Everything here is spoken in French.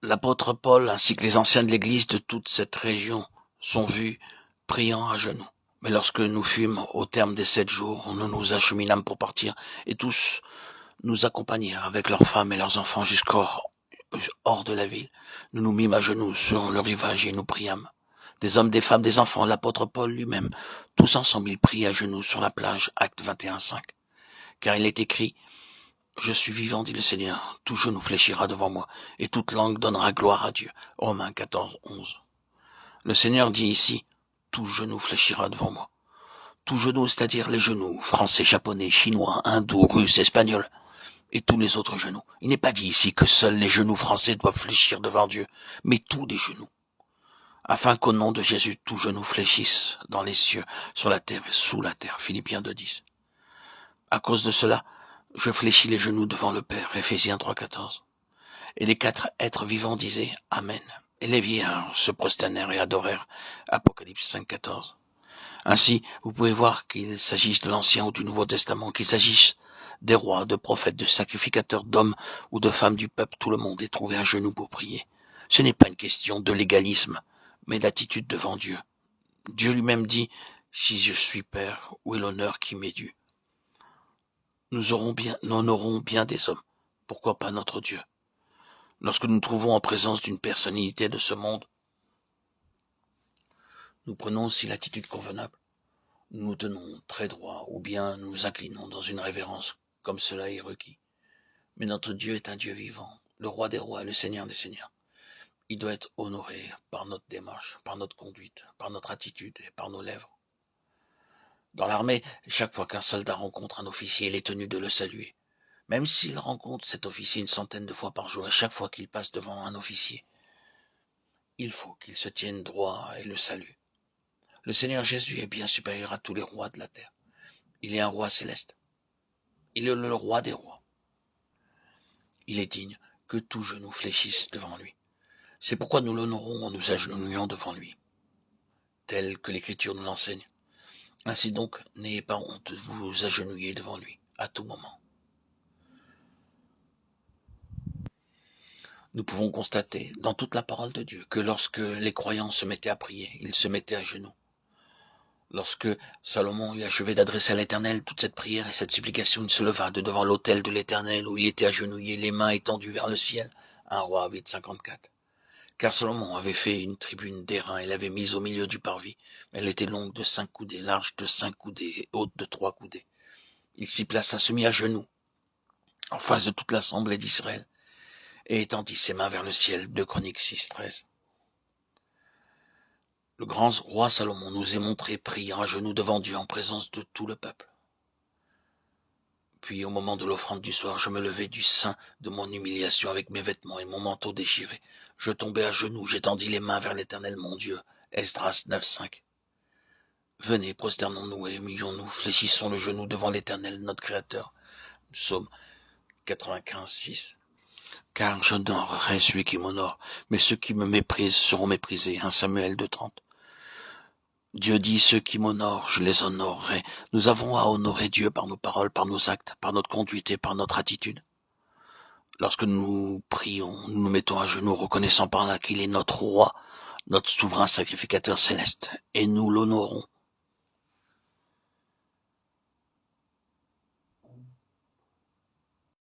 L'apôtre Paul ainsi que les anciens de l'Église de toute cette région sont vus priant à genoux. Mais lorsque nous fûmes au terme des 7 jours, nous nous acheminâmes pour partir, et tous nous accompagnèrent avec leurs femmes et leurs enfants hors de la ville. Nous nous mîmes à genoux sur le rivage et nous priâmes. Des hommes, des femmes, des enfants, l'apôtre Paul lui-même, tous ensemble ils prient à genoux sur la plage, acte 21:5. Car il est écrit, je suis vivant, dit le Seigneur, tout genou fléchira devant moi, et toute langue donnera gloire à Dieu. Romains 14:11. Le Seigneur dit ici, tout genou fléchira devant moi. Tout genou, c'est-à-dire les genoux, français, japonais, chinois, hindous, russes, espagnols, et tous les autres genoux. Il n'est pas dit ici que seuls les genoux français doivent fléchir devant Dieu, mais tous les genoux. Afin qu'au nom de Jésus, tout genou fléchisse dans les cieux, sur la terre et sous la terre. Philippiens 2:10. À cause de cela, je fléchis les genoux devant le Père. Éphésiens 3:14. Et les 4 êtres vivants disaient Amen. Et les vieillards se prosternèrent et adorèrent. Apocalypse 5:14. Ainsi, vous pouvez voir qu'il s'agisse de l'Ancien ou du Nouveau Testament, qu'il s'agisse des rois, de prophètes, de sacrificateurs, d'hommes ou de femmes du peuple, tout le monde est trouvé à genoux pour prier. Ce n'est pas une question de légalisme, mais d'attitude devant Dieu. Dieu lui-même dit, si je suis Père, où est l'honneur qui m'est dû? Nous honorons bien des hommes. Pourquoi pas notre Dieu? Lorsque nous nous trouvons en présence d'une personnalité de ce monde, nous prenons aussi l'attitude convenable. Nous nous tenons très droit, ou bien nous nous inclinons dans une révérence, comme cela est requis. Mais notre Dieu est un Dieu vivant, le roi des rois et le Seigneur des seigneurs. Il doit être honoré par notre démarche, par notre conduite, par notre attitude et par nos lèvres. Dans l'armée, chaque fois qu'un soldat rencontre un officier, il est tenu de le saluer. Même s'il rencontre cet officier une centaine de fois par jour, et chaque fois qu'il passe devant un officier, il faut qu'il se tienne droit et le salue. Le Seigneur Jésus est bien supérieur à tous les rois de la terre. Il est un roi céleste. Il est le roi des rois. Il est digne que tout genou fléchisse devant lui. C'est pourquoi nous l'honorons en nous agenouillant devant lui, tel que l'Écriture nous l'enseigne. Ainsi donc, n'ayez pas honte de vous agenouiller devant lui, à tout moment. Nous pouvons constater, dans toute la parole de Dieu, que lorsque les croyants se mettaient à prier, ils se mettaient à genoux. Lorsque Salomon eut achevé d'adresser à l'Éternel toute cette prière et cette supplication, il se leva de devant l'autel de l'Éternel où il était agenouillé, les mains étendues vers le ciel. 1 Roi 8:54. Car Salomon avait fait une tribune d'airain et l'avait mise au milieu du parvis. Elle était longue de 5 coudées, large de 5 coudées et haute de 3 coudées. Il s'y plaça, se mit à genoux, en face de toute l'assemblée d'Israël, et étendit ses mains vers le ciel. 2 Chroniques 6:13. Le grand roi Salomon nous est montré priant à genoux devant Dieu en présence de tout le peuple. Puis au moment de l'offrande du soir, je me levai du sein de mon humiliation avec mes vêtements et mon manteau déchiré. Je tombai à genoux, j'étendis les mains vers l'Éternel mon Dieu. Esdras 9:5. Venez, prosternons-nous et humilions-nous, fléchissons le genou devant l'Éternel, notre Créateur. Psaume 95:6. Car j'honorerai celui qui m'honore, mais ceux qui me méprisent seront méprisés. 1 Samuel 2:30. Dieu dit, ceux qui m'honorent, je les honorerai. Nous avons à honorer Dieu par nos paroles, par nos actes, par notre conduite et par notre attitude. Lorsque nous prions, nous nous mettons à genoux, reconnaissant par là qu'il est notre roi, notre souverain sacrificateur céleste, et nous l'honorons.